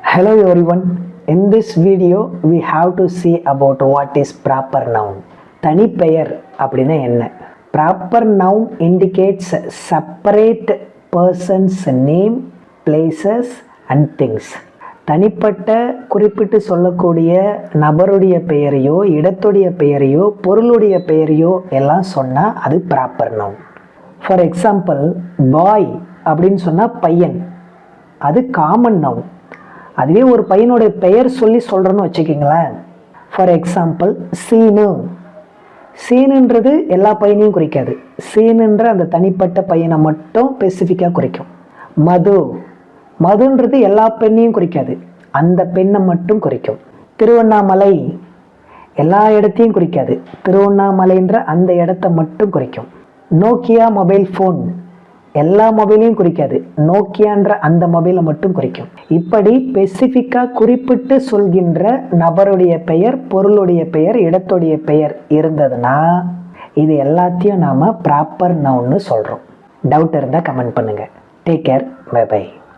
Hello everyone. In this video we have to see about what is proper noun. தனிப்பெயர் அப்படின்னா என்ன? Proper noun indicates separate person's name, places and things. தனிப்பட்ட குறிப்பிட்டு சொல்லக்கூடிய நபருடைய பெயரையோ இடத்துடைய பெயரையோ பொருளுடைய பெயரையோ எல்லாம் சொன்னால் அது ப்ராப்பர் நவுன். ஃபார் எக்ஸாம்பிள் பாய் அப்படின்னு சொன்னால் பையன், அது காமன் நவுன். அதுவே ஒரு பையனுடைய பெயர் சொல்லி சொல்கிறோன்னு வச்சுக்கிங்களேன். ஃபார் எக்ஸாம்பிள் சீனு, சீனுன்றது எல்லா பையனையும் குறிக்காது, சீனுன்ற அந்த தனிப்பட்ட பையனை மட்டும் ஸ்பெசிஃபிக்காக குறிக்கும். மது, மதுன்றது எல்லா பெண்ணையும் குறிக்காது, அந்த பெண்ணை மட்டும் குறிக்கும். திருவண்ணாமலை எல்லா இடத்தையும் குறிக்காது, திருவண்ணாமலைன்ற அந்த இடத்த மட்டும் குறிக்கும். நோக்கியா மொபைல் ஃபோன் எல்லா மொபைலையும் குறிக்காது, நோக்கியான்ற அந்த மொபைலை மட்டும் குறிக்கும். இப்படி ஸ்பெசிஃபிக்காக குறிப்பிட்டு சொல்கின்ற நபருடைய பெயர், பொருளுடைய பெயர், இடத்துடைய பெயர் இருந்ததுன்னா இது எல்லாத்தையும் நாம் ப்ராப்பர் நவுன்னு சொல்கிறோம். டவுட் இருந்தால் கமெண்ட் பண்ணுங்கள். Take care, bye by.